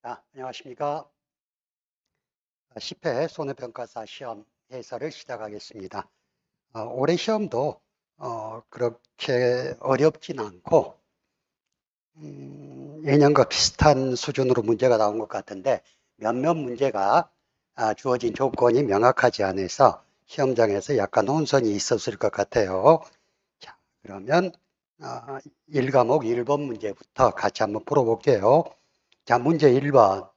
안녕하십니까. 10회 손해평가사 시험 해설을 시작하겠습니다. 올해 시험도 그렇게 어렵진 않고 예년과 비슷한 수준으로 문제가 나온 것 같은데 몇몇 문제가 주어진 조건이 명확하지 않아서 시험장에서 약간 혼선이 있었을 것 같아요. 자, 그러면 1과목 1번 문제부터 같이 한번 풀어볼게요. 자, 문제 1번.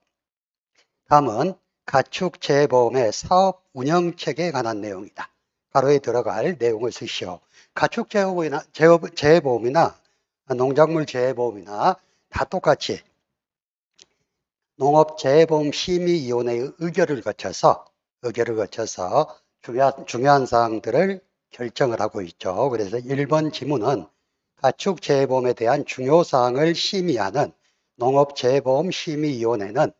다음은 가축재보험의 사업 운영 체계에 관한 내용이다. 가로에 들어갈 내용을 쓰시오. 가축재보험이나 농작물 재보험이나 다 똑같이 농업재보험심의위원회의 의결을 거쳐서 중요한 사항들을 결정을 하고 있죠. 그래서 1번 지문은 가축재보험에 대한 중요 사항을 심의하는 농업재보험심의위원회는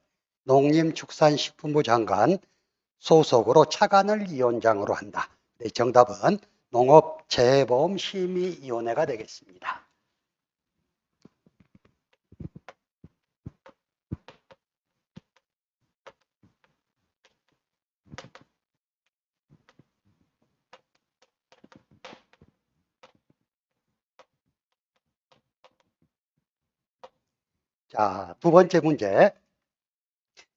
농림축산식품부 장관 소속으로 차관을 위원장으로 한다. 네, 정답은 농업재보험심의위원회가 되겠습니다. 자, 두 번째 문제.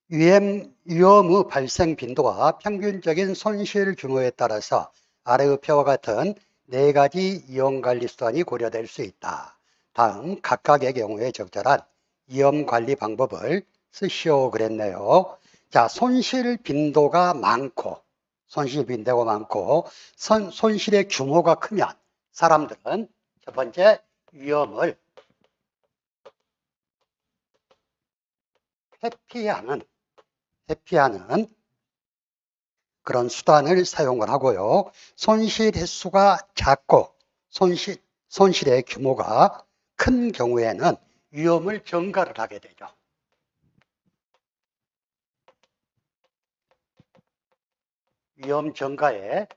위험의 발생 빈도와 평균적인 손실 규모에 따라서 아래의 표와 같은 네 가지 위험관리 수단이 고려될 수 있다. 다음 각각의 경우에 적절한 위험관리 방법을 쓰시오 그랬네요. 자, 손실 빈도가 많고 손실의 규모가 크면 사람들은 첫 번째 위험을 회피하는 그런 수단을 사용을 하고요. 손실 횟수가 작고 손실의 규모가 큰 경우에는 위험을 전가를 하게 되죠. 위험 전가의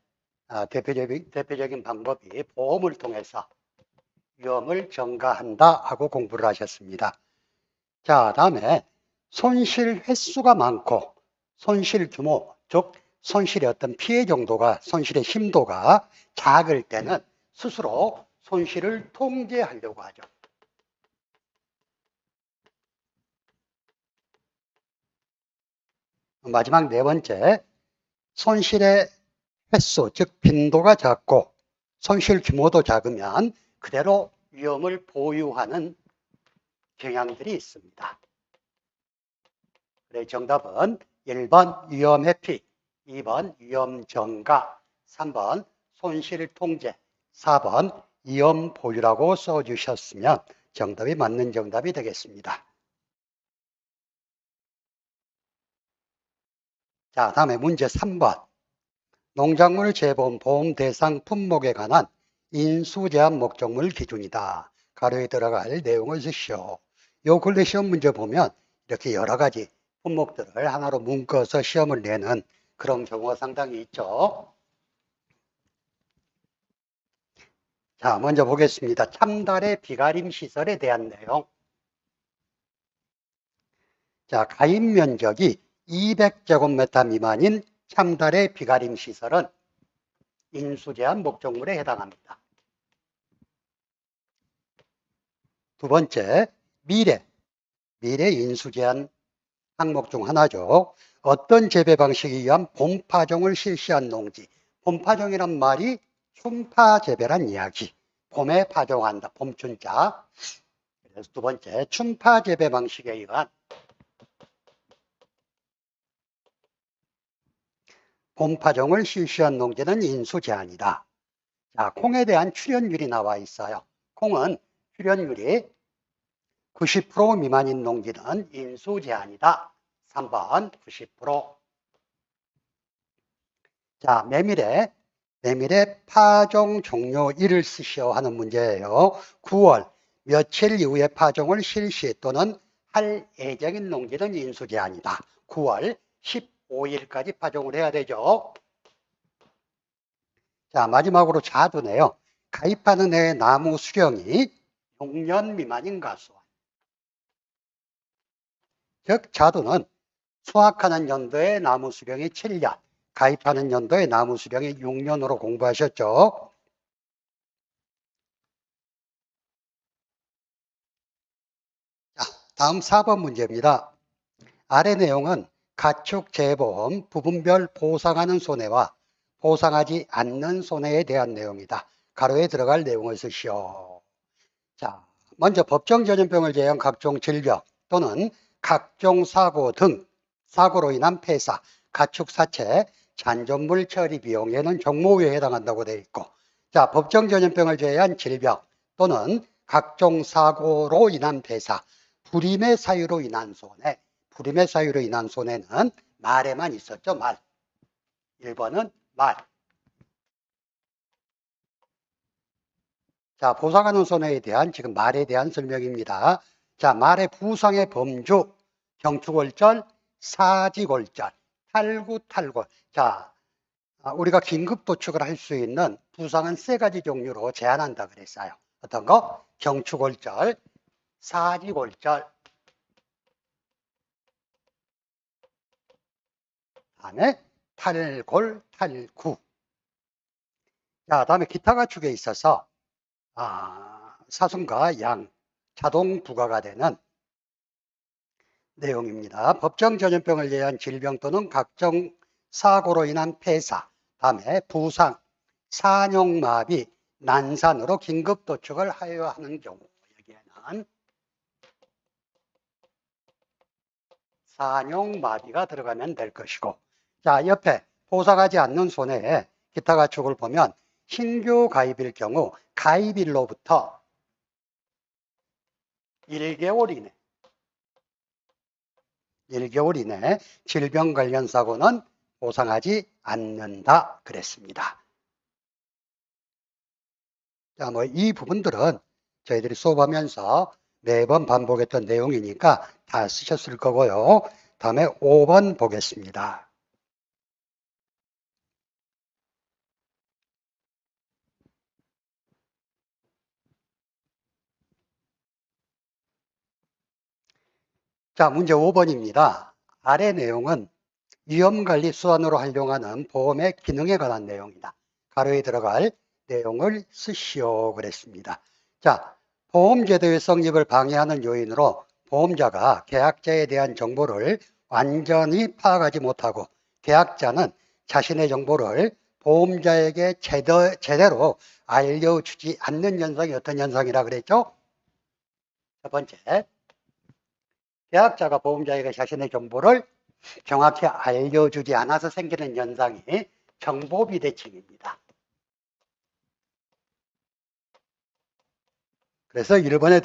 대표적인 방법이 보험을 통해서 위험을 전가한다 하고 공부를 하셨습니다. 자, 다음에 손실 횟수가 많고 손실 규모, 즉 손실의 어떤 피해 정도가, 손실의 심도가 작을 때는 스스로 손실을 통제하려고 하죠. 마지막 네 번째, 손실의 횟수, 즉 빈도가 작고 손실 규모도 작으면 그대로 위험을 보유하는 경향들이 있습니다. 그래서 정답은 1번 위험 회피, 2번 위험 전가, 3번 손실 통제, 4번 위험 보유라고 써주셨으면 정답이 맞는 정답이 되겠습니다. 자, 다음에 문제 3번. 농작물 재보험 보험 대상 품목에 관한 인수제한 목적물 기준이다. 가로에 들어갈 내용을 쓰시오. 요 근래 시험 문제 보면 이렇게 여러 가지 품목들을 하나로 묶어서 시험을 내는 그런 경우가 상당히 있죠. 자, 먼저 보겠습니다. 참달의 비가림 시설에 대한 내용. 자, 가입 면적이 200제곱미터 미만인 참달의 비가림 시설은 인수제한 목적물에 해당합니다. 두 번째, 미래 인수제한 항목 중 하나죠. 어떤 재배 방식에 의한 봄파종을 실시한 농지. 봄파종이란 말이 춘파 재배란 이야기. 봄에 파종한다. 봄춘자. 그래서 두 번째, 춘파 재배 방식에 의한 봄파종을 실시한 농지는 인수제한이다. 자, 콩에 대한 출현율이 나와 있어요. 콩은 출현율이 90% 미만인 농지는 인수제한이다. 3번 90%. 자, 메밀의 파종 종료일을 쓰시오 하는 문제예요. 9월 며칠 이후에 파종을 실시 또는 할 예정인 농지는 인수제한이다. 9월 15일까지 파종을 해야 되죠. 자, 마지막으로 자두네요. 가입하는 해 나무 수령이 6년 미만인 가수. 즉 자두는 수확하는 연도에 나무 수령이 7년, 가입하는 연도에 나무 수령이 6년으로 공부하셨죠. 자, 다음 4번 문제입니다. 아래 내용은 가축 재보험 부분별 보상하는 손해와 보상하지 않는 손해에 대한 내용이다. 가로에 들어갈 내용을 쓰시오. 자, 먼저 법정 전염병을 제외한 각종 질병 또는 각종 사고 등 사고로 인한 폐사, 가축 사체, 잔존물 처리 비용에는 종목에 해당한다고 되어 있고, 자, 법정 전염병을 제외한 질병 또는 각종 사고로 인한 폐사, 불임의 사유로 인한 손해, 불임의 사유로 인한 손해는 말에만 있었죠, 말. 1번은 말. 자, 보상하는 손해에 대한 지금 말에 대한 설명입니다. 자, 말의 부상의 범주, 경축골절, 사지골절, 탈구탈골. 자, 우리가 긴급 도축을 할 수 있는 부상은 세 가지 종류로 제한한다 그랬어요. 어떤 거? 경축골절, 사지골절, 다음에 탈골, 탈구. 자, 다음에 기타 가축에 있어서 사슴과 양, 자동 부과가 되는 내용입니다. 법정 전염병을 제외한 질병 또는 각종 사고로 인한 폐사, 다음에 부상, 산용마비, 난산으로 긴급 도축을 하여야 하는 경우, 여기에는 산용마비가 들어가면 될 것이고, 자, 옆에 보상하지 않는 손해에 기타 가축을 보면 신규 가입일 경우 가입일로부터 1개월 이내 질병 관련 사고는 보상하지 않는다 그랬습니다. 자, 이 부분들은 저희들이 수업하면서 매번 반복했던 내용이니까 다 쓰셨을 거고요. 다음에 5번 보겠습니다. 자, 문제 5번입니다. 아래 내용은 위험관리 수단으로 활용하는 보험의 기능에 관한 내용이다. 가로에 들어갈 내용을 쓰시오 그랬습니다. 자, 보험제도의 성립을 방해하는 요인으로 보험자가 계약자에 대한 정보를 완전히 파악하지 못하고 계약자는 자신의 정보를 보험자에게 제대로 알려주지 않는 현상이 어떤 현상이라 그랬죠? 첫 번째, 계약자가 보험자에게 자신의 정보를 정확히 알려주지 않아서 생기는 현상이 정보비대칭입니다. 그래서 1번에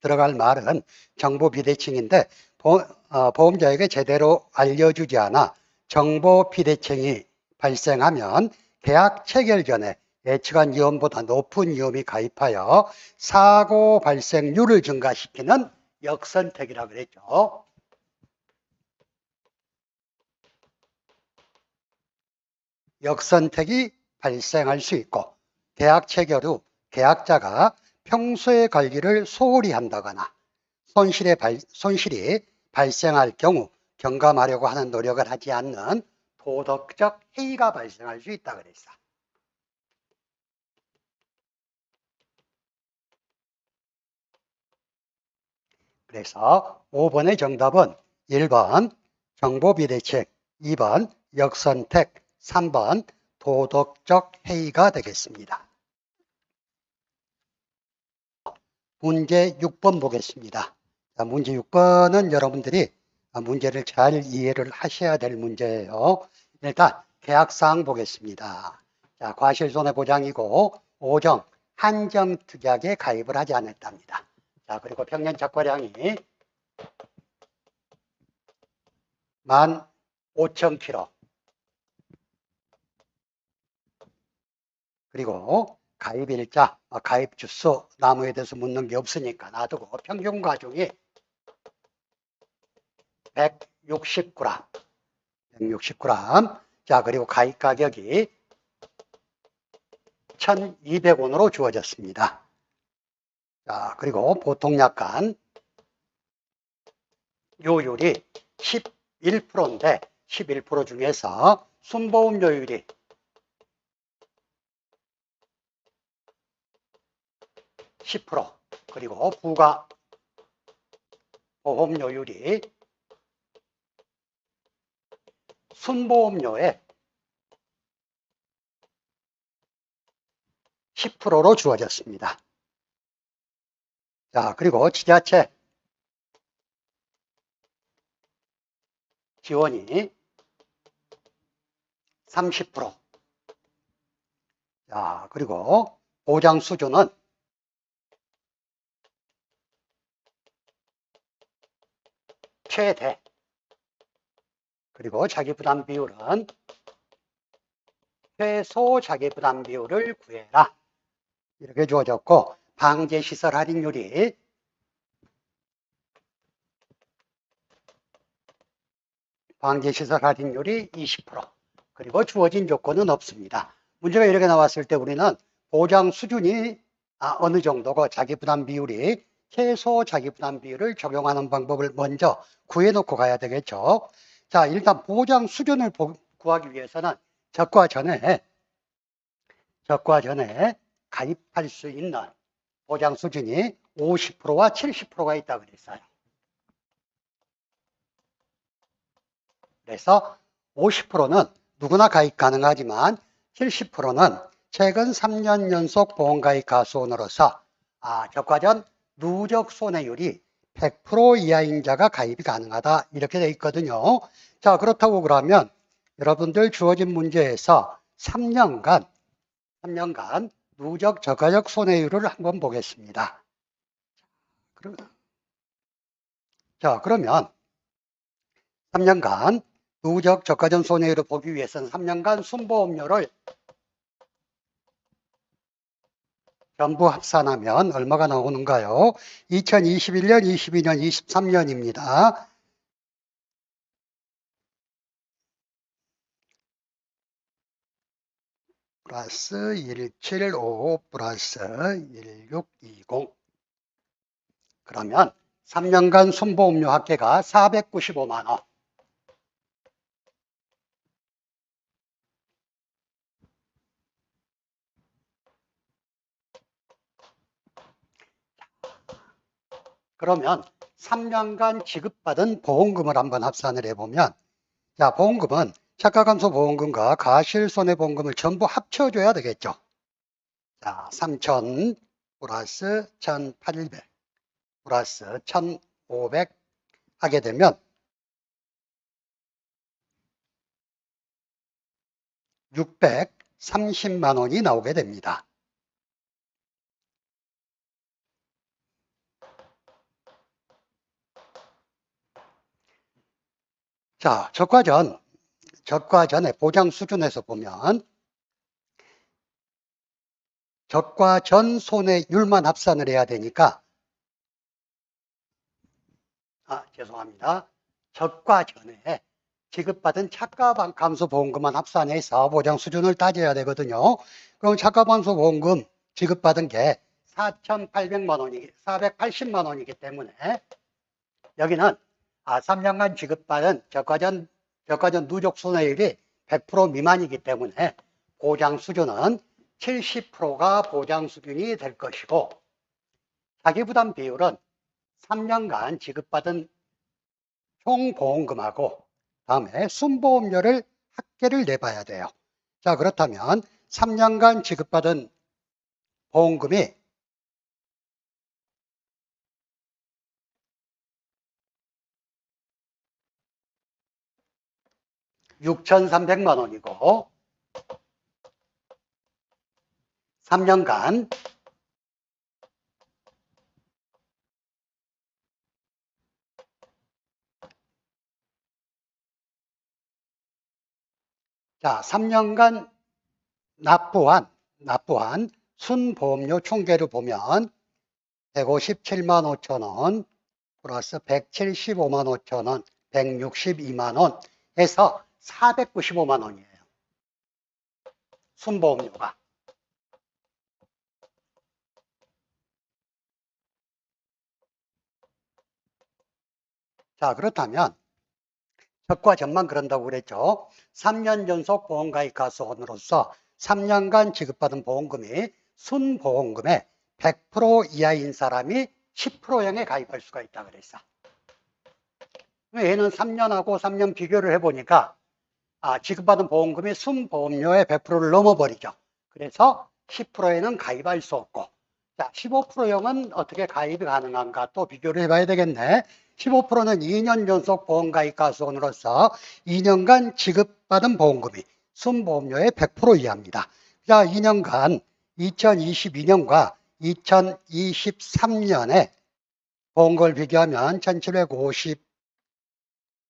들어갈 말은 정보비대칭인데 보험자에게 제대로 알려주지 않아 정보비대칭이 발생하면 계약 체결 전에 예측한 위험보다 높은 위험이 가입하여 사고 발생률을 증가시키는 역선택이라고 그랬죠. 역선택이 발생할 수 있고 계약 체결 후 계약자가 평소의 관리를 소홀히 한다거나 손실이 발생할 경우 경감하려고 하는 노력을 하지 않는 도덕적 해이가 발생할 수 있다 그랬어. 그래서 5번의 정답은 1번 정보비대칭, 2번 역선택, 3번 도덕적 해이가 되겠습니다. 문제 6번 보겠습니다. 자, 문제 6번은 여러분들이 문제를 잘 이해를 하셔야 될 문제예요. 일단 계약사항 보겠습니다. 자, 과실손해보장이고 5정 한정특약에 가입을 하지 않았답니다. 자, 그리고 평년 착과량이 15,000kg. 그리고 가입일자, 가입 주소, 나무에 대해서 묻는 게 없으니까 놔두고 평균 가중이 160g. 160g. 자, 그리고 가입 가격이 1,200원으로 주어졌습니다. 자, 그리고 보통약관 요율이 11%인데 11% 중에서 순보험료율이 10%, 그리고 부가보험료율이 순보험료의 10%로 주어졌습니다. 자, 그리고 지자체 지원이 30%. 자, 그리고 보장 수준은 최대. 그리고 자기부담 비율은 최소 자기부담 비율을 구해라. 이렇게 주어졌고, 방제시설 할인율이 20%. 그리고 주어진 조건은 없습니다. 문제가 이렇게 나왔을 때 우리는 보장 수준이 어느 정도고 자기부담 비율이 최소 자기부담 비율을 적용하는 방법을 먼저 구해놓고 가야 되겠죠. 자, 일단 보장 수준을 구하기 위해서는 적과 전에 가입할 수 있는 보장 수준이 50%와 70%가 있다고 그랬어요. 그래서 50%는 누구나 가입 가능하지만 70%는 최근 3년 연속 보험가입 가수원으로서 적과전 누적 손해율이 100% 이하인 자가 가입이 가능하다, 이렇게 되어 있거든요. 자, 그렇다고 그러면 여러분들 주어진 문제에서 3년간 누적 저가적 손해율을 한번 보겠습니다. 자, 그러면 3년간 누적 저가전 손해율을 보기 위해서는 3년간 순보험료를 전부 합산하면 얼마가 나오는가요? 2021년, 22년, 23년입니다. 플러스 1755 플러스 1620. 그러면 3년간 순보험료 합계가 495만 원. 그러면 3년간 지급받은 보험금을 한번 합산을 해보면, 자, 보험금은 차가감소 보험금과 가실손해보험금을 전부 합쳐줘야 되겠죠. 자, 3,000 플러스 1,800 플러스 1,500 하게 되면 630만 원이 나오게 됩니다. 자, 적과전의 보장 수준에서 보면 적과전 손해율만 합산을 해야 되니까, 죄송합니다. 적과전에 지급받은 차가감소보험금만 합산해서 보장 수준을 따져야 되거든요. 그럼 차가감소보험금 지급받은 게 4,800만 원이, 480만 원이기 때문에 여기는 3년간 지급받은 적과전 누적 손해율이 100% 미만이기 때문에 보장 수준은 70%가 보장 수준이 될 것이고, 자기부담 비율은 3년간 지급받은 총 보험금하고 다음에 순보험료를 합계를 내봐야 돼요. 자, 그렇다면 3년간 지급받은 보험금이 6,300만 원이고 3년간 자, 3년간 납부한 순보험료 총계를 보면 157만 5천 원 플러스 175만 5천 원, 162만 원 해서 495만 원이에요. 순보험료가. 자, 그렇다면 적과 전만 그런다고 그랬죠. 3년 연속 보험가입 가수원으로서 3년간 지급받은 보험금이 순보험금의 100% 이하인 사람이 10%형에 가입할 수가 있다 그랬어. 얘는 3년하고 3년 비교를 해보니까 지급받은 보험금이 순보험료의 100%를 넘어버리죠. 그래서 10%에는 가입할 수 없고, 자, 15%형은 어떻게 가입이 가능한가 또 비교를 해봐야 되겠네. 15%는 2년 연속 보험가입 가수원으로서 2년간 지급받은 보험금이 순보험료의 100% 이하입니다. 자, 2년간 2022년과 2023년에 보험금을 비교하면 1750,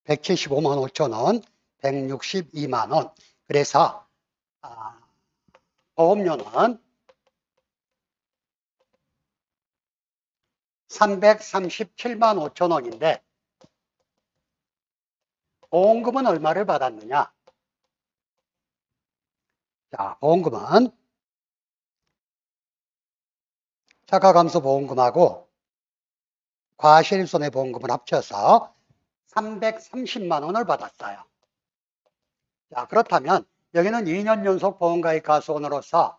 175만 5천 원, 162만 원. 그래서 보험료는 337만 5천 원인데 보험금은 얼마를 받았느냐? 자, 보험금은 차가감소보험금하고 과실손해보험금을 합쳐서 330만 원을 받았어요. 자, 그렇다면 여기는 2년 연속 보험가입 가수원으로서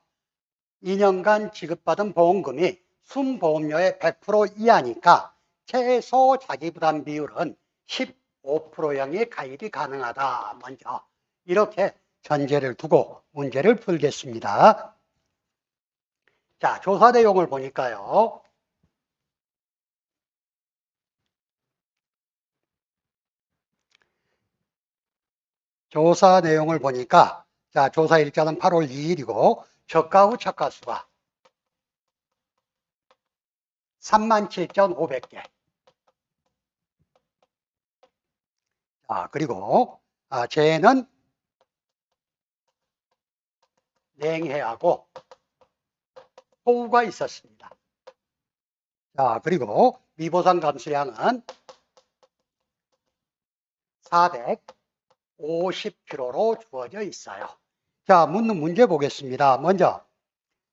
2년간 지급받은 보험금이 순보험료의 100% 이하니까 최소 자기부담 비율은 15%형이 가입이 가능하다. 먼저 이렇게 전제를 두고 문제를 풀겠습니다. 자, 조사 내용을 보니까요. 조사 내용을 보니까 자, 조사 일자는 8월 2일이고 저가 후 착가수가 37,500개. 그리고 재해는 냉해하고 호우가 있었습니다. 자, 그리고 미보상 감수량은 450kg로 주어져 있어요. 자, 묻는 문제 보겠습니다. 먼저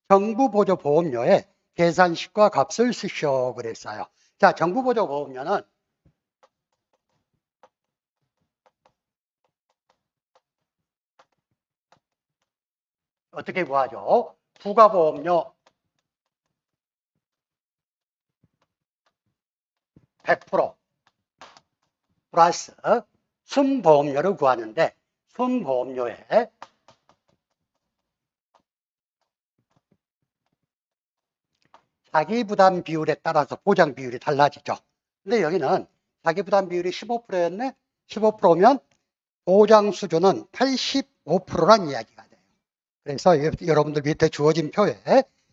정부 보조 보험료의 계산식과 값을 쓰시오 그랬어요. 자, 정부 보조 보험료는 어떻게 구하죠? 부가보험료 100% 플러스 순보험료를 구하는데 순보험료에 자기부담 비율에 따라서 보장 비율이 달라지죠. 근데 여기는 자기부담 비율이 15%였네? 15%면 보장 수준은 85%란 이야기가 돼요. 그래서 여러분들 밑에 주어진 표에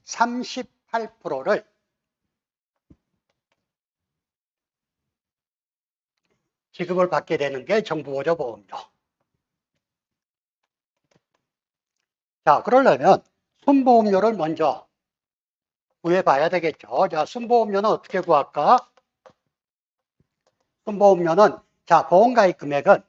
38%를 지급을 받게 되는 게 정부보조보험료. 자, 그러려면 순보험료를 먼저 구해봐야 되겠죠. 자, 순보험료는 어떻게 구할까? 순보험료는 자, 보험가입 금액은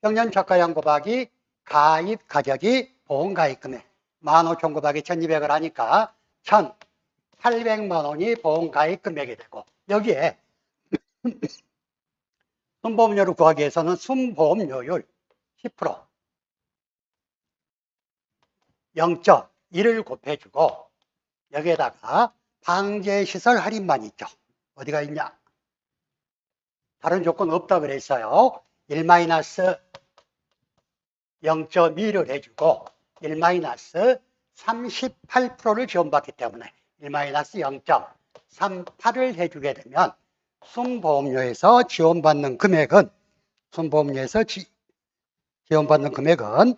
평년저가형 곱하기 가입 가격이 보험가입 금액 15,000 곱하기 1,200을 하니까 1,800만 원이 보험가입 금액이 되고 여기에 순보험료를 구하기 위해서는 순보험료율 10% 0.1을 곱해주고 여기에다가 방제시설 할인만 있죠. 어디가 있냐? 다른 조건 없다 그랬어요. 1-0.2를 해주고 1-38%를 지원받기 때문에 1-0.38을 해주게 되면 순보험료에서 지원받는 금액은 지원받는 금액은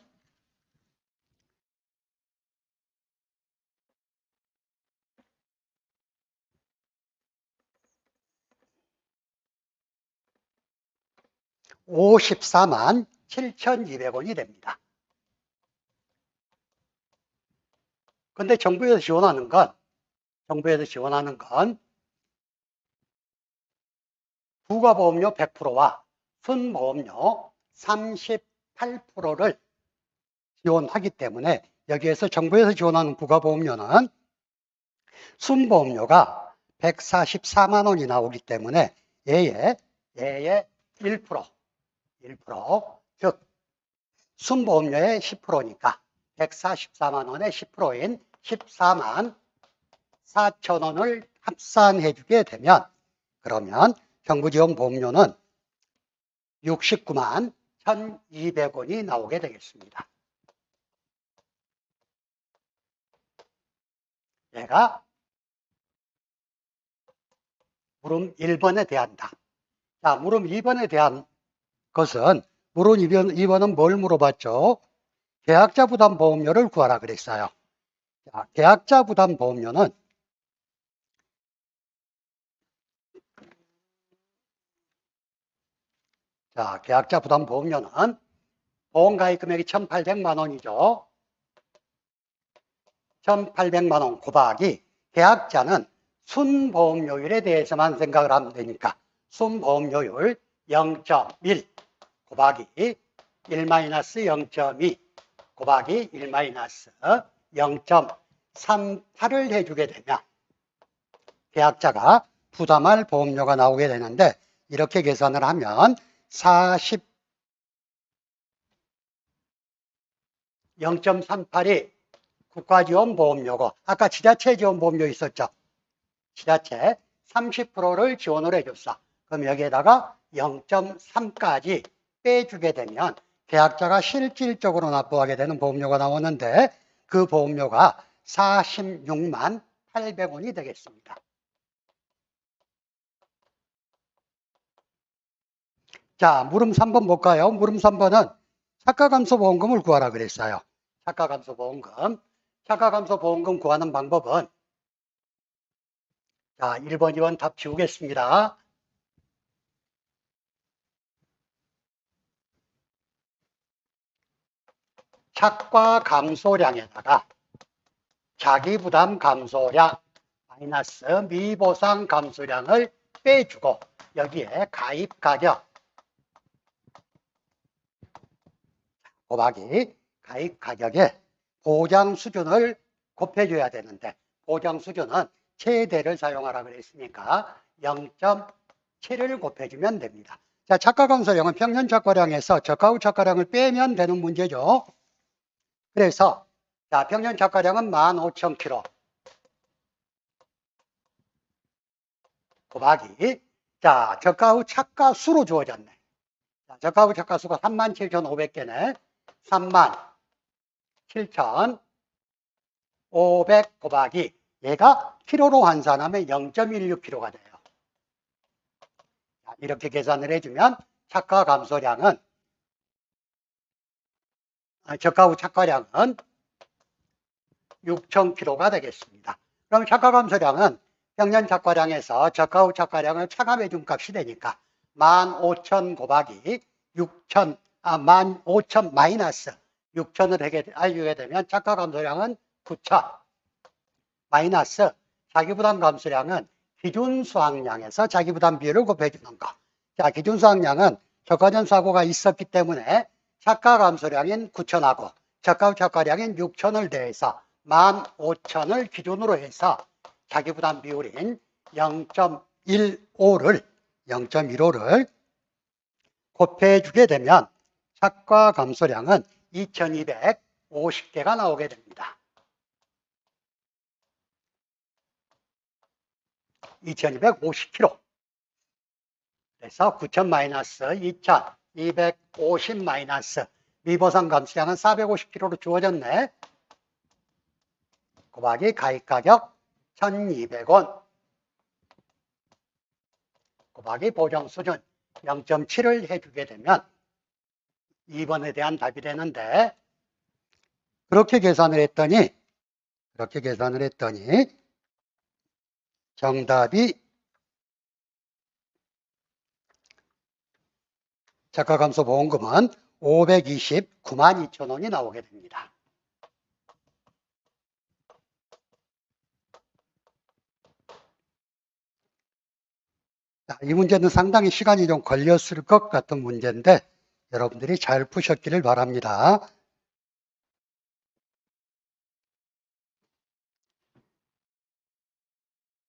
54만 7,200원이 됩니다. 근데 정부에서 지원하는 건 부가보험료 100%와 순보험료 38%를 지원하기 때문에 여기에서 정부에서 지원하는 부가보험료는 순보험료가 144만 원이 나오기 때문에 얘의 얘의 1%, 즉 순보험료의 10%니까 144만 원의 10%인 14만 4천 원을 합산해 주게 되면, 그러면 정부지원보험료는 69만 1,200원이 나오게 되겠습니다. 얘가 물음 1번에 대한다. 자, 물음 2번에 대한 것은, 물음 2번은 뭘 물어봤죠? 계약자 부담 보험료를 구하라 그랬어요. 자, 계약자 부담 보험료는 계약자 부담 보험료는 보험가입 금액이 1,800만 원이죠. 1,800만 원 곱하기 계약자는 순보험료율에 대해서만 생각을 하면 되니까 순보험료율 0.1 곱하기 1-0.2 곱하기 1-0.38을 해주게 되면 계약자가 부담할 보험료가 나오게 되는데, 이렇게 계산을 하면 0.38이 국가지원보험료고, 아까 지자체 지원보험료 있었죠? 지자체 30%를 지원을 해줬어. 그럼 여기에다가 0.3까지 빼주게 되면 계약자가 실질적으로 납부하게 되는 보험료가 나오는데, 그 보험료가 46만 800원이 되겠습니다. 자, 물음 3번 볼까요? 물음 3번은 차가감소보험금을 구하라 그랬어요. 차가감소보험금. 차가감소보험금 구하는 방법은, 자, 1번, 2번 답 지우겠습니다. 착과 감소량에다가 자기부담 감소량 마이너스 미보상 감소량을 빼주고, 여기에 가입 가격 곱하기 가입 가격에 보장 수준을 곱해줘야 되는데, 보장 수준은 최대를 사용하라 그랬으니까 0.7을 곱해주면 됩니다. 자, 착가감소량은 평년 착과량에서 저가 후 착과량을 빼면 되는 문제죠. 그래서 자, 평년 착과량은 15,000km 곱하기, 자, 저가 후 착가 수로 주어졌네. 자, 저가 후 착가 수가 37,500개네. 37,500 곱하기, 얘가 키로로 환산하면 0.16kg가 돼요. 자, 이렇게 계산을 해주면 착가 감소량은, 저가 후 착과량은 6,000kg가 되겠습니다. 그럼 착가 감소량은 평년 착과량에서 저가 후 착과량을 차감해 준 값이 되니까 15,000 곱하기 6,000, 15,000 마이너스 6,000을 해주게 되면 착가 감소량은 9,000 마이너스 자기부담 감소량은 기준 수확량에서 자기부담 비율을 곱해주는 거. 자, 기준 수확량은 저가 전 사고가 있었기 때문에 착가 감소량인 9,000하고 저가 후 착과량인 6,000을 더해서 15,000을 기준으로 해서 자기부담 비율인 0.15를 곱해주게 되면 착과 감소량은 2,250개가 나오게 됩니다. 2,250kg. 그래서 9,000 마이너스 2,250 마이너스 미보상 감소량은 450kg로 주어졌네. 곱하기 가입가격 1,200원 곱하기 보정수준 0.7을 해주게 되면 2번에 대한 답이 되는데, 그렇게 계산을 했더니 정답이 착가감소보험금은 529만 2천 원이 나오게 됩니다. 자, 이 문제는 상당히 시간이 좀 걸렸을 것 같은 문제인데 여러분들이 잘 푸셨기를 바랍니다.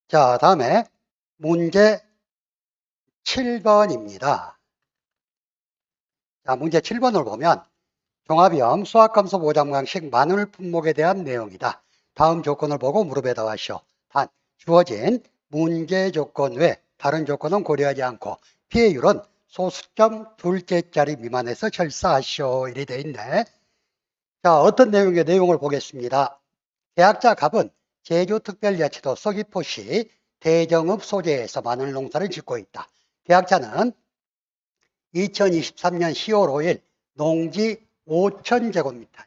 자, 다음에 문제 7번입니다. 자, 문제 7번을 보면 종합이험 수학감소 5장강식 마늘 품목에 대한 내용이다. 다음 조건을 보고 물어보다 하시오. 단, 주어진 문제 조건 외 다른 조건은 고려하지 않고 피해율은 소수점 둘째 자리 미만에서 절사하시오. 이래 돼 있네. 자, 어떤 내용의 내용을 보겠습니다. 계약자 갑은 제주특별자치도 서귀포시 대정읍 소재에서 마늘 농사를 짓고 있다. 계약자는 2023년 10월 5일 농지 5,000제곱미터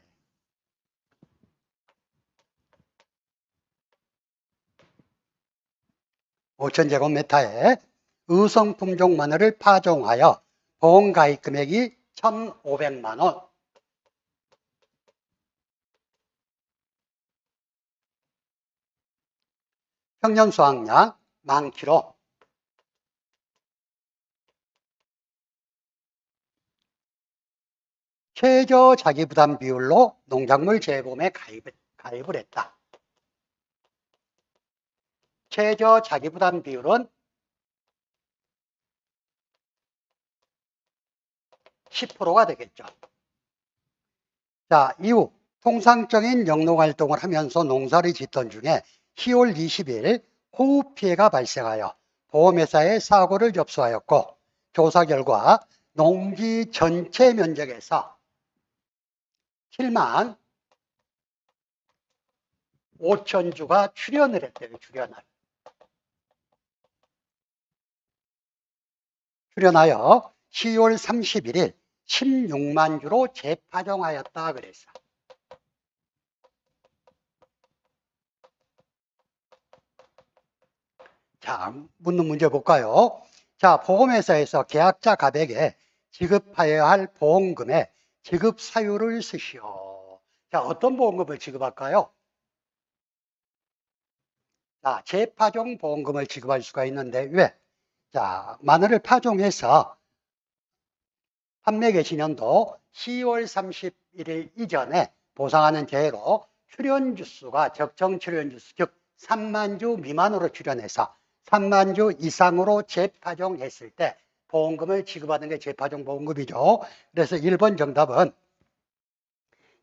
5,000제곱미터에 의성품종 마늘을 파종하여 보험가입 금액이 1,500만 원. 평년 수확량 10,000kg. 최저 자기부담 비율로 농작물 재보험에 가입을 했다. 최저 자기부담 비율은 10%가 되겠죠. 자, 이후 통상적인 영농활동을 하면서 농사를 짓던 중에 10월 20일 호우 피해가 발생하여 보험회사에 사고를 접수하였고 조사 결과 농지 전체 면적에서 7만 5천 주가 출연을 했대요. 출연하여 10월 31일 16만 주로 재파종하였다 그랬어. 자, 묻는 문제 볼까요? 자, 보험회사에서 계약자 갑에게 지급하여야 할 보험금의 지급 사유를 쓰시오. 자, 어떤 보험금을 지급할까요? 자, 재파종 보험금을 지급할 수가 있는데 왜? 자, 마늘을 파종해서 판매 개시년도 10월 31일 이전에 보상하는 제외로 출연 주수가 적정 출연 주수, 즉 3만 주 미만으로 출연해서 3만 주 이상으로 재파종했을 때 보험금을 지급하는 게 재파종 보험금이죠. 그래서 1번 정답은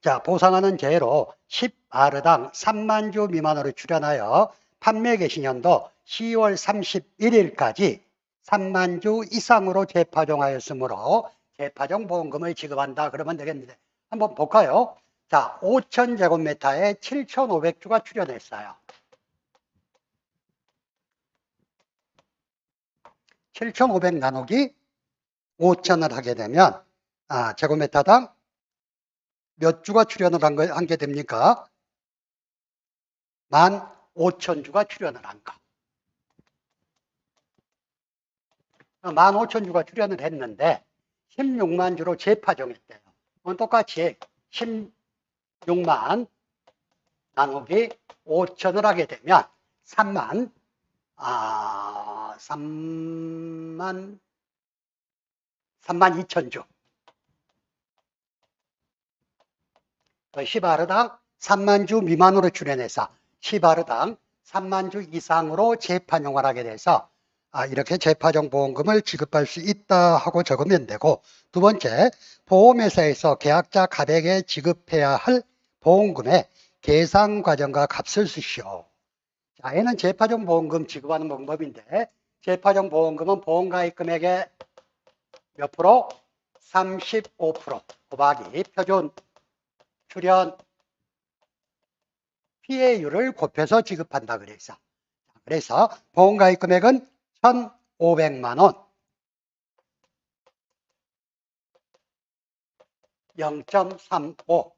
자, 보상하는 제외로 10아르당 3만 주 미만으로 출연하여 판매 개시년도 10월 31일까지 3만 주 이상으로 재파종하였으므로 재파종 보험금을 지급한다 그러면 되겠는데 한번 볼까요? 자, 5,000제곱미터에 7,500주가 출연했어요. 7,500 나누기 5,000을 하게 되면 제곱미터당 몇 주가 출연을 한 게 됩니까? 15,000주가 출연을 한 거. 15,000주가 출연을 했는데 16만 주로 재파종했대요. 그건 똑같이 16만 나누기 5,000을 하게 되면 3만 2,000주. 10아르당 3만 주 미만으로 출연해서 10아르당 3만 주 이상으로 재파종을 하게 돼서 이렇게 재파종 보험금을 지급할 수 있다 하고 적으면 되고, 두 번째, 보험회사에서 계약자 갑에게 지급해야 할 보험금의 계산 과정과 값을 쓰시오. 자, 얘는 재파종 보험금 지급하는 방법인데, 재파종 보험금은 보험가입 금액의 몇 프로? 35% 곱하기 표준 출연 피해율을 곱해서 지급한다 그래서. 그래서 보험가입 금액은 1,500만 원. 0.35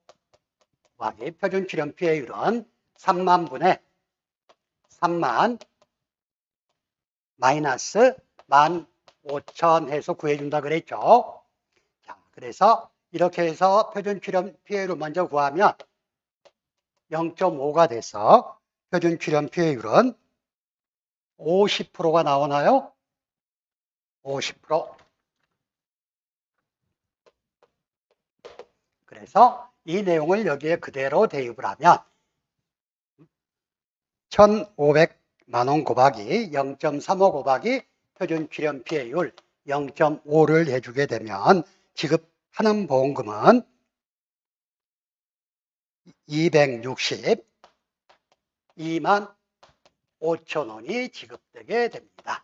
곱하기 표준 출연 피해율은 3만 분의 3만 마이너스 15,000 해서 구해준다 그랬죠. 자, 그래서 이렇게 해서 표준 출연 피해율을 먼저 구하면 0.5가 돼서 표준 출연 피해율은 50%가 나오나요? 50%. 그래서 이 내용을 여기에 그대로 대입을 하면 1,500만 원 곱하기 0.35 곱하기 표준 출연 피해율 0.5를 해주게 되면 지급하는 보험금은 262만 5천 원이 지급되게 됩니다.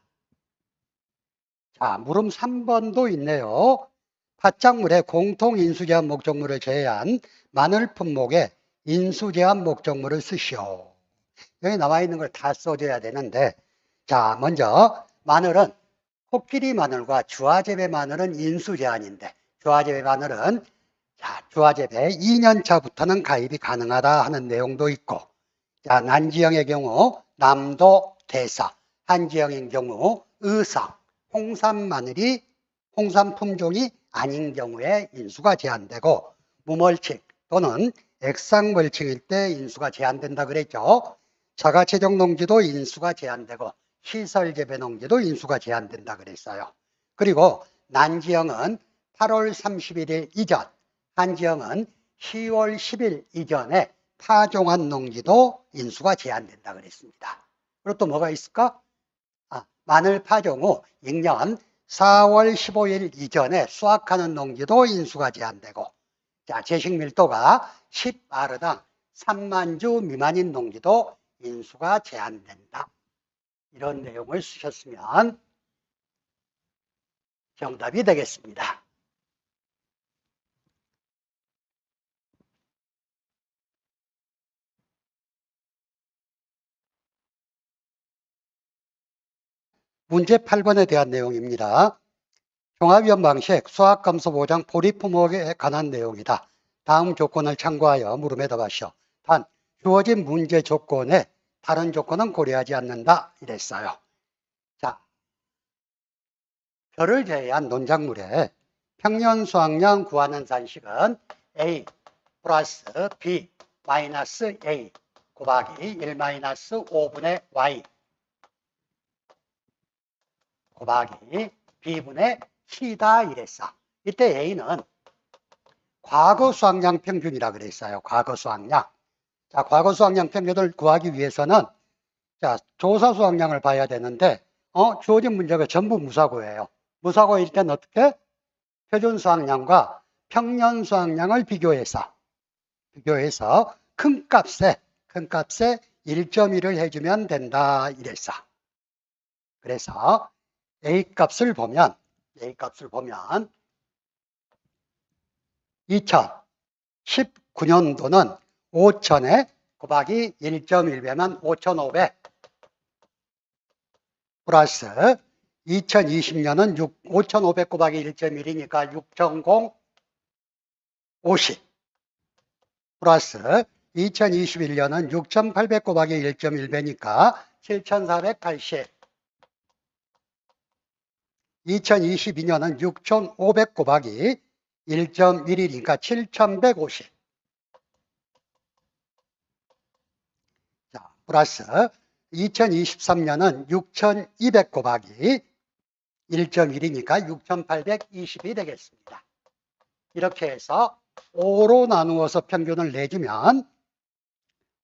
자, 물음 3번도 있네요. 팥작물의 공통인수제한 목적물을 제외한 마늘 품목에 인수제한 목적물을 쓰시오. 여기 나와 있는 걸 다 써줘야 되는데, 자, 먼저 마늘은 코끼리 마늘과 주화재배 마늘은 인수제한인데, 주화재배 마늘은 주화재배 2년차부터는 가입이 가능하다 하는 내용도 있고, 자, 난지형의 경우 남도, 대서, 한지형인 경우 의성, 홍산 마늘이 홍산 품종이 아닌 경우에 인수가 제한되고, 무멀칭 또는 액상멀칭일 때 인수가 제한된다 그랬죠. 자가체적 농지도 인수가 제한되고 시설재배 농지도 인수가 제한된다 그랬어요. 그리고 난지형은 8월 31일 이전, 한지형은 10월 10일 이전에 파종한 농지도 인수가 제한된다 그랬습니다. 그리고 또 뭐가 있을까? 마늘 파종 후 2년 4월 15일 이전에 수확하는 농지도 인수가 제한되고, 자, 제식 밀도가 10아르당 3만 주 미만인 농지도 인수가 제한된다. 이런 내용을 쓰셨으면 정답이 되겠습니다. 문제 8번에 대한 내용입니다. 종합위원 방식 수학감소보장 포리품목에 관한 내용이다. 다음 조건을 참고하여 물음에 답하시오. 단, 주어진 문제 조건에 다른 조건은 고려하지 않는다. 이랬어요. 자, 별을 제외한 논작물에 평년 수확량 구하는 산식은 A 플러스 B 마이너스 A 곱하기 1 마이너스 5분의 Y 곱하기 B분의 C다 이랬어. 이때 A는 과거 수확량 평균이라 그랬어요. 과거 수확량. 자, 과거 수확량 평균을 구하기 위해서는 자, 조사 수확량을 봐야 되는데 주어진 문제가 전부 무사고예요. 무사고일 때는 어떻게? 표준 수확량과 평년 수확량을 비교해서 큰 값에 1.1을 해주면 된다 이랬어. 그래서 A 값을 보면 2019년도는 5천에 곱하기 1.1배면 5,500 플러스 2020년은 5,500 곱하기 1.1이니까 6,050 플러스 2021년은 6,800 곱하기 1.1배니까 7,480 2022년은 6,500 곱하기 1.1이니까 7,150 자, 플러스 2023년은 6,200 곱하기 1.1이니까 6,820이 되겠습니다. 이렇게 해서 5로 나누어서 평균을 내주면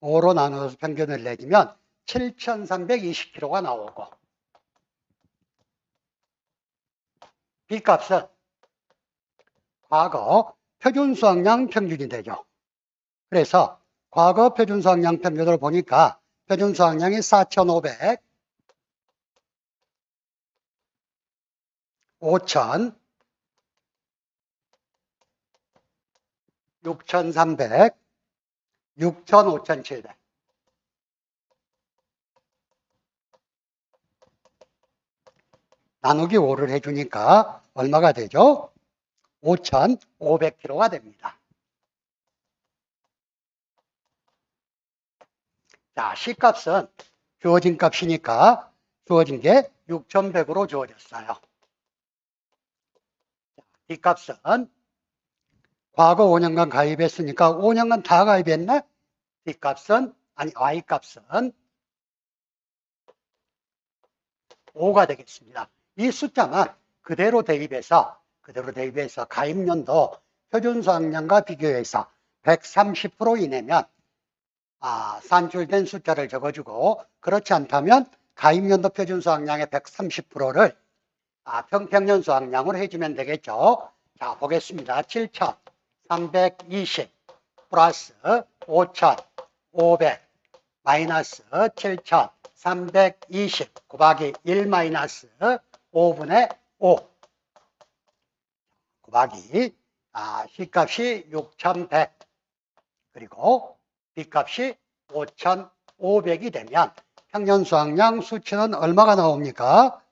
7,320kg가 나오고, B값은 과거 표준 수확량 평균이 되죠. 그래서 과거 표준 수확량 평균을 보니까 표준 수확량이 4,500, 5,000, 6,300, 6,000, 5,700. 나누기 5를 해주니까 얼마가 되죠? 5,500kg가 됩니다. 자, C값은 주어진 값이니까 주어진 게 6,100으로 주어졌어요. D값은 과거 5년간 가입했으니까 5년간 다 가입했네? D값은, 아니 Y값은 5가 되겠습니다. 이 숫자만 그대로 대입해서 가입년도 표준 수확량과 비교해서 130% 이내면 산출된 숫자를 적어주고, 그렇지 않다면 가입년도 표준 수확량의 130%를 평평년 수확량으로 해주면 되겠죠. 자, 보겠습니다. 7,320 플러스 5,500 마이너스 7,320 곱하기 1 마이너스 5분의 5 곱하기 C값이 6,100 그리고 B값이 5,500이 되면 평년 수확량 수치는 얼마가 나옵니까?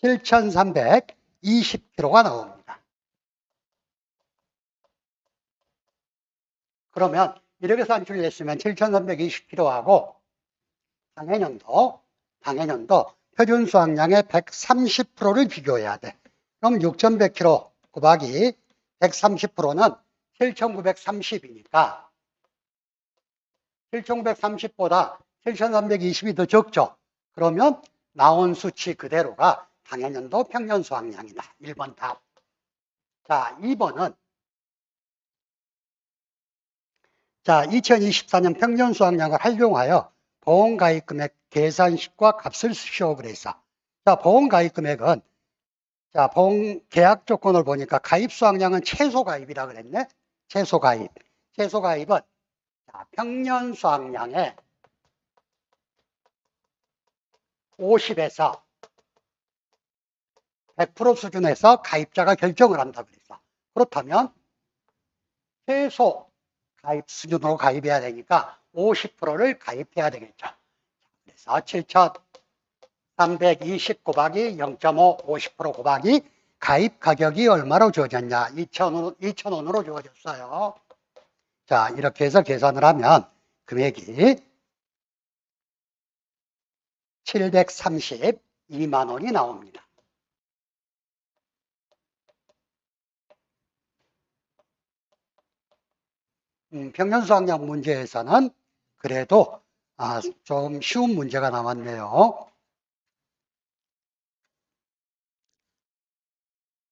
7,320kg가 나옵니다. 그러면 이렇게 산출을 했으면 7,320kg하고 당해년도 표준 수확량의 130%를 비교해야 돼. 그럼 6,100kg 곱하기 130%는 7,930이니까 7,930보다 7,320이 더 적죠. 그러면 나온 수치 그대로가 당해년도 평년 수확량이다. 1번 답. 자, 2번은 2024년 평년 수확량을 활용하여 보험가입금액 계산식과 값을 쓰시오 그래서. 자, 보험가입금액은 보험 계약 조건을 보니까 가입 수확량은 최소 가입이라 그랬네. 최소 가입. 최소 가입은 평년 수확량의 50에서 100% 수준에서 가입자가 결정을 한다 그랬어. 그렇다면 최소 가입 수준으로 가입해야 되니까 50%를 가입해야 되겠죠. 그래서 7,320 곱하기 0.5, 50% 곱하기 가입 가격이 얼마로 주어졌냐? 2,000원으로 주어졌어요. 자, 이렇게 해서 계산을 하면 금액이 732만 원이 나옵니다. 평년 수확량 문제에서는 그래도 좀 쉬운 문제가 나왔네요.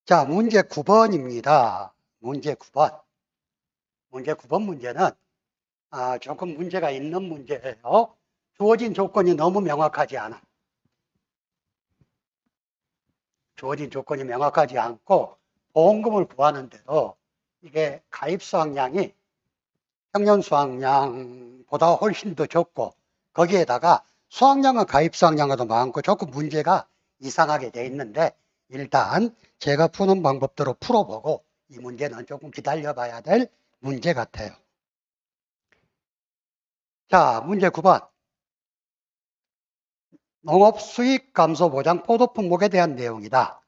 자, 문제 9번입니다. 문제 9번. 문제 9번 문제는 조금 문제가 있는 문제예요. 주어진 조건이 너무 명확하지 않아. 주어진 조건이 명확하지 않고 보험금을 구하는데도 이게 가입 수확량이 평년 수확량보다 훨씬 더 적고 거기에다가 수확량은 가입 수확량보다 많고 조금 문제가 이상하게 돼 있는데 일단 제가 푸는 방법대로 풀어보고 이 문제는 조금 기다려 봐야 될 문제 같아요. 자, 문제 9번. 농업수익 감소 보장 포도 품목에 대한 내용이다.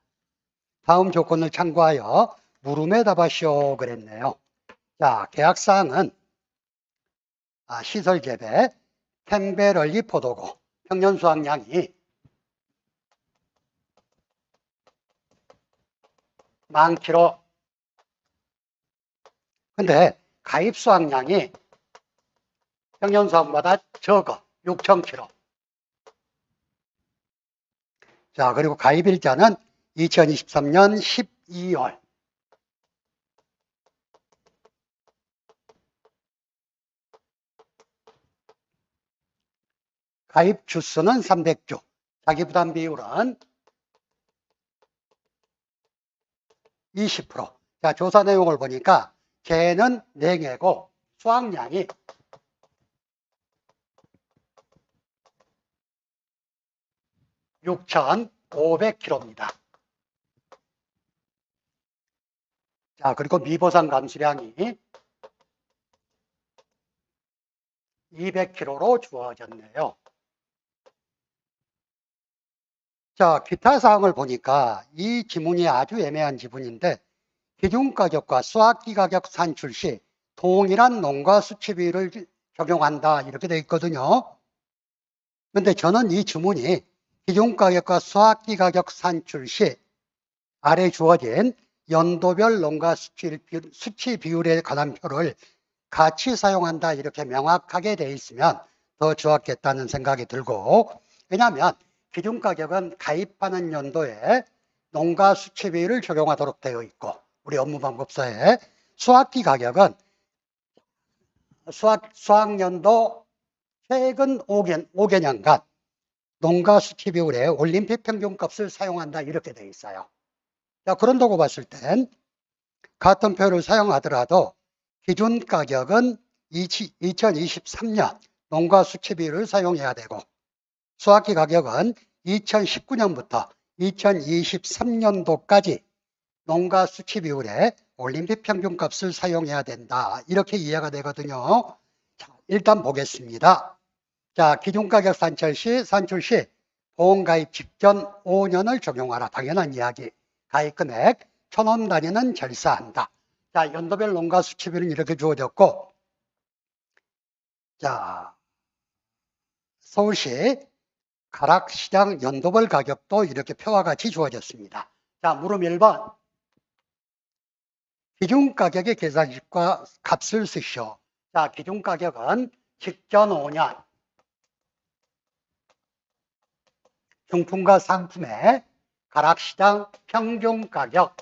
다음 조건을 참고하여 물음에 답하시오 그랬네요. 자, 계약사항은 시설 재배 템베럴리 포도고 평년 수확량이 10,000kg. 근데 가입 수확량이 평년 수확보다 적어 6,000kg. 자, 그리고 가입일자는 2023년 12월. 가입 주수는 300주. 자기부담 비율은 20%. 자, 조사 내용을 보니까 개는 4개고 수확량이 6,500kg입니다. 자, 그리고 미보상 감수량이 200kg로 주어졌네요. 자, 기타 사항을 보니까 이 지문이 아주 애매한 지문인데 기준가격과 수확기 가격 산출 시 동일한 농가 수치 비율을 적용한다 이렇게 되어 있거든요. 근데 저는 이 지문이 기준가격과 수확기 가격 산출 시 아래 주어진 연도별 농가 수치 비율에 관한 표를 같이 사용한다 이렇게 명확하게 되어 있으면 더 좋았겠다는 생각이 들고 왜냐하면 기준가격은 가입하는 연도에 농가 수치 비율을 적용하도록 되어 있고 우리 업무방법서에 수확기 가격은 수확연도 최근 5개년간 농가 수치 비율에 올림픽 평균값을 사용한다 이렇게 되어 있어요. 자, 그런다고 봤을 땐 같은 표를 사용하더라도 기준 가격은 2023년 농가 수치 비율을 사용해야 되고 수확기 가격은 2019년부터 2023년도까지 농가 수치 비율에 올림픽 평균값을 사용해야 된다. 이렇게 이해가 되거든요. 자, 일단 보겠습니다. 자, 기준가격 산출 시 보험가입 직전 5년을 적용하라. 당연한 이야기. 가입금액 1,000원 단위는 절사한다. 자, 연도별 농가 수치 비율은 이렇게 주어졌고, 자, 서울시 가락시장 연도별 가격도 이렇게 표와 같이 주어졌습니다. 자, 물음 1번. 기준가격의 계산식과 값을 쓰시오. 자, 기준가격은 직전 5년 중품과 상품의 가락시장 평균가격,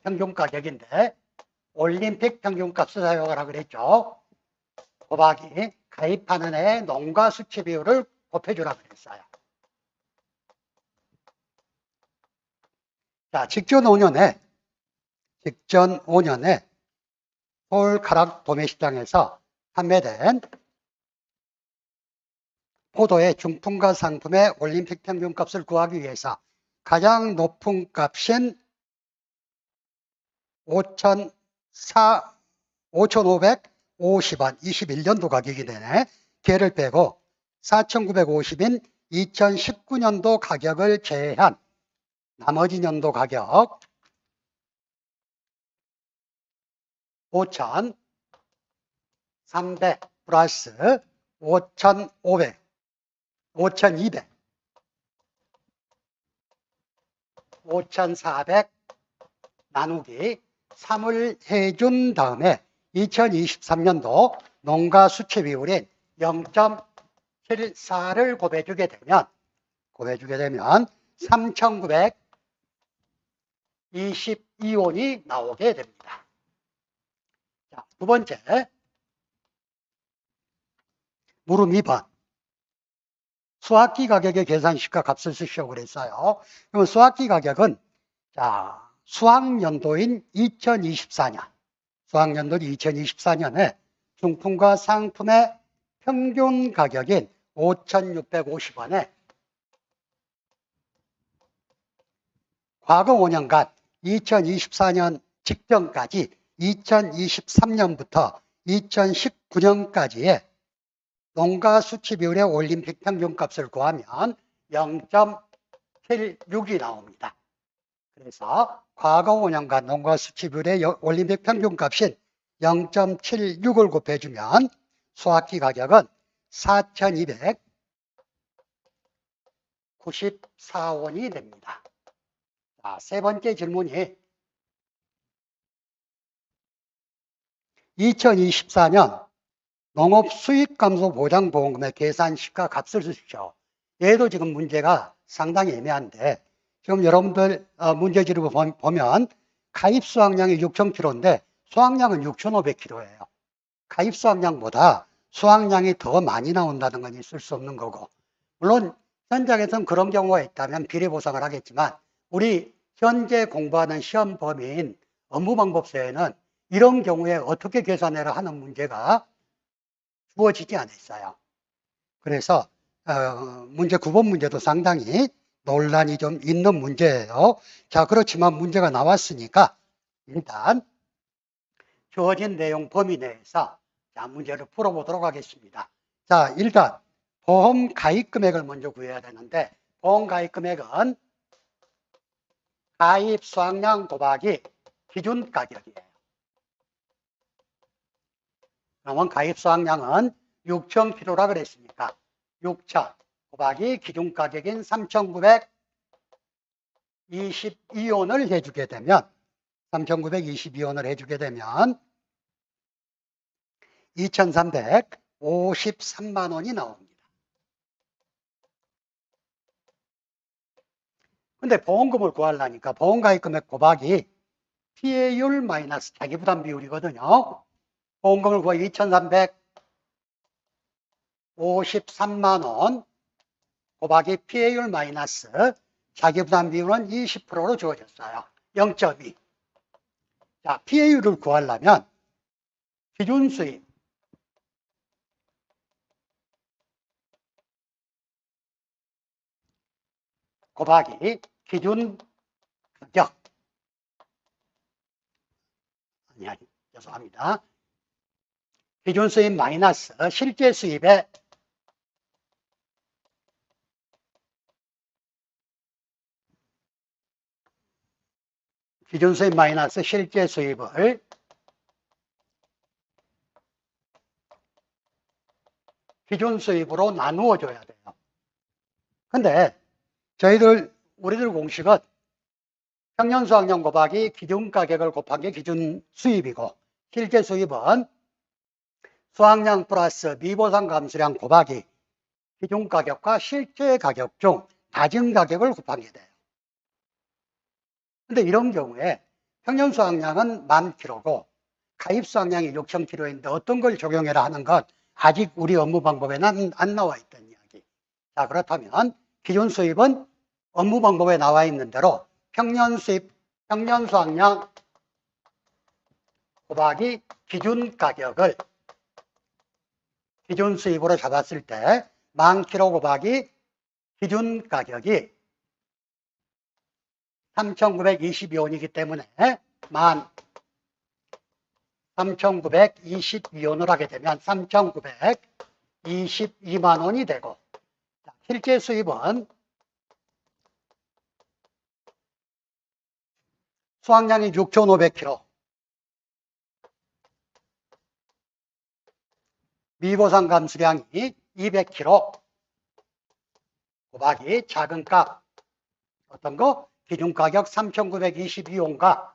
평균가격인데 올림픽 평균값을 사용하라 그랬죠. 곱하기 가입하는 해 농가 수치 비율을 곱해주라 그랬어요. 자, 직전 5년에 서울 가락 도매시장에서 판매된 포도의 중품과 상품의 올림픽 평균값을 구하기 위해서 가장 높은 값인 5,550원, 21년도 가격이 되네. 걔를 빼고 4,950인 2019년도 가격을 제외한 나머지 년도 가격 5,300 플러스 5,500, 5,200, 5,400 나누기 3을 해준 다음에 2023년도 농가 수치 비율인 0.74를 곱해주게 되면 3,922원이 나오게 됩니다. 자, 두 번째, 물음 2번. 수확기 가격의 계산식과 값을 쓰시오 그랬어요. 그러면 수확기 가격은 자, 수확연도인 2024년, 수확연도인 2024년에 중품과 상품의 평균 가격인 5,650원에 과거 5년간 2024년 직전까지 2023년부터 2019년까지의 농가 수치 비율의 올림픽 평균값을 구하면 0.76이 나옵니다. 그래서 과거 5년간 농가 수치 비율의 올림픽 평균값인 0.76을 곱해주면 수확기 가격은 4,294원이 됩니다. 자, 세 번째 질문이 2024년 농업수익감소보장보험금의 계산식과 값을 쓰십시오. 얘도 지금 문제가 상당히 애매한데 지금 여러분들 문제지를 보면 가입 수확량이 6,000kg인데 수확량은 6,500kg예요. 가입 수확량보다 수확량이 더 많이 나온다는 건 있을 수 없는 거고, 물론 현장에서는 그런 경우가 있다면 비례 보상을 하겠지만 우리 현재 공부하는 시험 범위인 업무방법서에는 이런 경우에 어떻게 계산해라 하는 문제가 주어지지 않았어요. 그래서 문제 9번 문제도 상당히 논란이 좀 있는 문제예요. 자, 그렇지만 문제가 나왔으니까 일단 주어진 내용 범위 내에서 자, 문제를 풀어보도록 하겠습니다. 자, 일단 보험 가입 금액을 먼저 구해야 되는데 보험 가입 금액은 가입 수확량 곱하기 기준 가격이에요. 그러면 가입 수확량은 6,000kg라 그랬으니까 6,000 곱하기 기준 가격인 3,922원을 해주게 되면 3,922원을 해주게 되면 2,353만 원이 나옵니다. 근데 보험금을 구하려니까 보험가입금액 곱하기 피해율 마이너스 자기부담 비율이거든요. 보험금을 구하기 53만 원 곱하기 피해율 마이너스 자기부담 비율은 20%로 주어졌어요. 0.2. 자, 피해율을 구하려면 기준 수입 곱하기 기준 가격. 아니, 죄송합니다. 기준 수입 마이너스 실제 수입의 기준 수입 마이너스 실제 수입을 기준 수입으로 나누어 줘야 돼요. 근데 우리들 공식은 평년 수확량 곱하기 기준 가격을 곱한 게 기준 수입이고, 실제 수입은 수확량 플러스 미보상 감수량 곱하기 기준 가격과 실제 가격 중 다진 가격을 곱한 게 돼요. 근데 이런 경우에 평년 수확량은 10,000kg고 가입 수확량이 6,000kg인데 어떤 걸 적용해라 하는 것 아직 우리 업무 방법에는 안 나와 있던 이야기. 자, 그렇다면 기준 수입은 업무 방법에 나와 있는 대로 평년 수입, 평년 수확량 곱하기 기준 가격을 기준 수입으로 잡았을 때 10,000kg 곱하기 기준 가격이 3,922원이기 때문에 3,922원을 하게 되면 3,922만 원이 되고, 실제 수입은 수확량이 6,500kg, 미보상 감수량이 200kg 곱하기 작은 값, 어떤 거? 기준 가격 3,922원과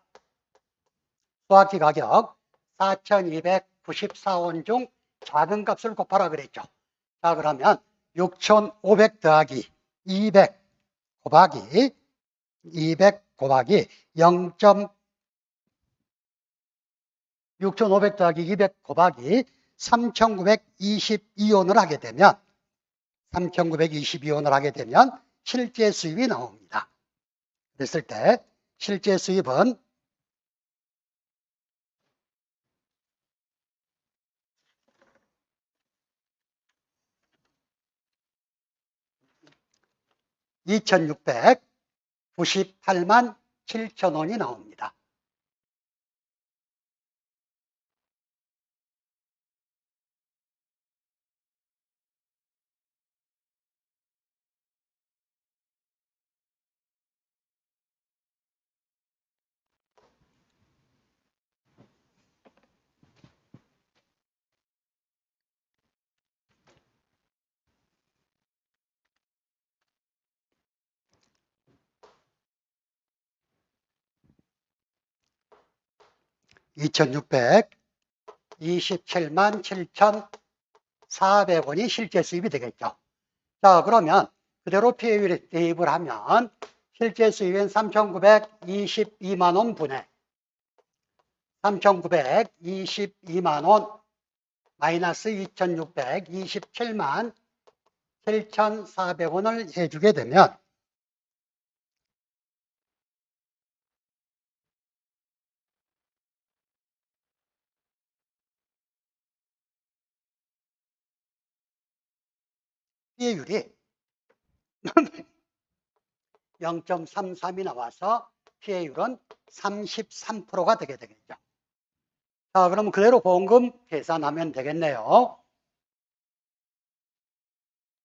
수확지 가격 4,294원 중 작은 값을 곱하라 그랬죠. 자, 그러면 6,500 더하기 200 곱하기 0. 6,500 더하기 200 곱하기 3,922원을 하게 되면 3,922원을 하게 되면 실제 수입이 나옵니다. 그랬을 때 실제 수입은 (2,698만 7천원이 나옵니다. (2,627만 7,400원이 실제 수입이 되겠죠. 자, 그러면 그대로 피해율에 대입을 하면 실제 수입은 3,922만 원 분의 3,922만 원 마이너스 2,627만 7,400원을 해주게 되면 피해율이 0.33이 나와서 피해율은 33%가 되게 되겠죠. 자, 그럼 그대로 보험금 계산하면 되겠네요.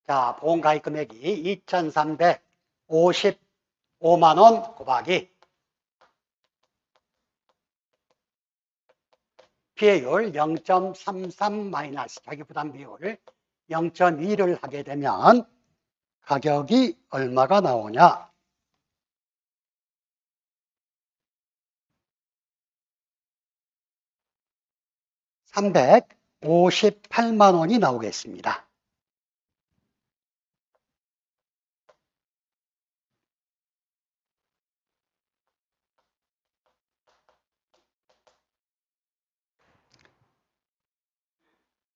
자, 보험가입 금액이 2,355만 원 곱하기 피해율 0.33 마이너스 자기부담 비율 0.2를 하게 되면 가격이 얼마가 나오냐? 358만 원이 나오겠습니다.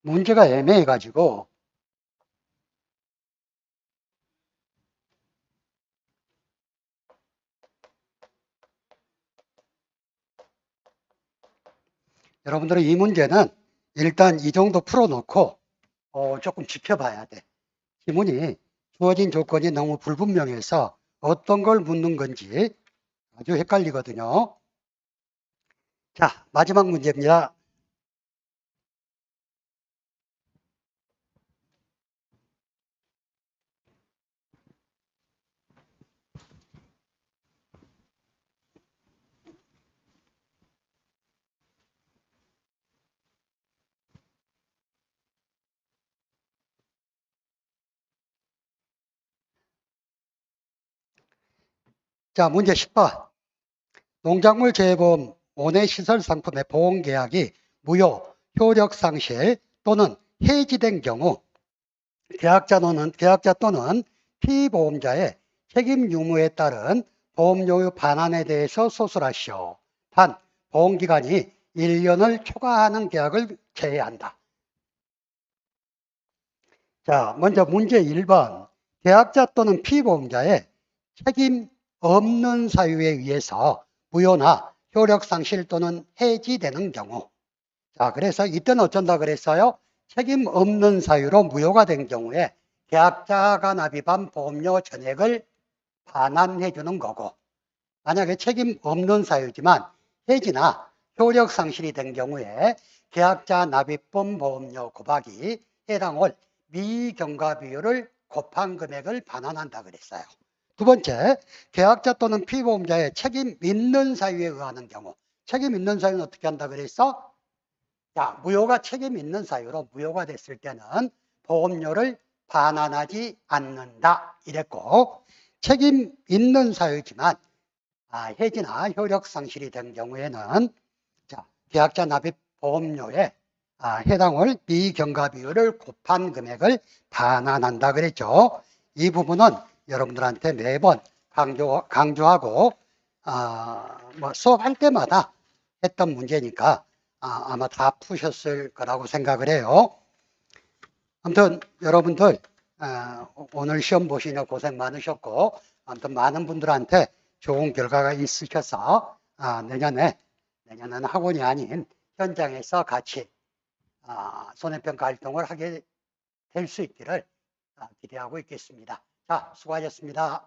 문제가 애매해가지고 여러분들은 이 문제는 일단 이 정도 풀어놓고 조금 지켜봐야 돼. 지문이 주어진 조건이 너무 불분명해서 어떤 걸 묻는 건지 아주 헷갈리거든요. 자, 마지막 문제입니다. 자, 문제 10번. 농작물 재보험 원해시설 상품의 보험계약이 무효, 효력 상실 또는 해지된 경우 계약자 또는 피보험자의 책임 유무에 따른 보험료의 반환에 대해서 소설하시오. 단, 보험기간이 1년을 초과하는 계약을 제외한다. 자, 먼저 문제 1번. 계약자 또는 피보험자의 책임 없는 사유에 의해서 무효나 효력 상실 또는 해지되는 경우. 자, 그래서 이때는 어쩐다 그랬어요? 책임 없는 사유로 무효가 된 경우에 계약자가 납입한 보험료 전액을 반환해 주는 거고, 만약에 책임 없는 사유지만 해지나 효력 상실이 된 경우에 계약자 납입본 보험료 곱하기 해당 월 미경과 비율을 곱한 금액을 반환한다 그랬어요. 두 번째, 계약자 또는 피보험자의 책임 있는 사유에 의하는 경우. 책임 있는 사유는 어떻게 한다 그랬어? 자, 무효가 책임 있는 사유로 무효가 됐을 때는 보험료를 반환하지 않는다 이랬고, 책임 있는 사유지만 해지나 효력 상실이 된 경우에는 자, 계약자 납입 보험료에 해당 월 미경과 비율을 곱한 금액을 반환한다 그랬죠. 이 부분은 여러분들한테 매번 강조하고 뭐 수업할 때마다 했던 문제니까 아마 다 푸셨을 거라고 생각을 해요. 아무튼 여러분들 오늘 시험 보시느라 고생 많으셨고, 아무튼 많은 분들한테 좋은 결과가 있으셔서 내년에는 학원이 아닌 현장에서 같이 손해평가 활동을 하게 될 수 있기를 기대하고 있겠습니다. 자, 수고하셨습니다.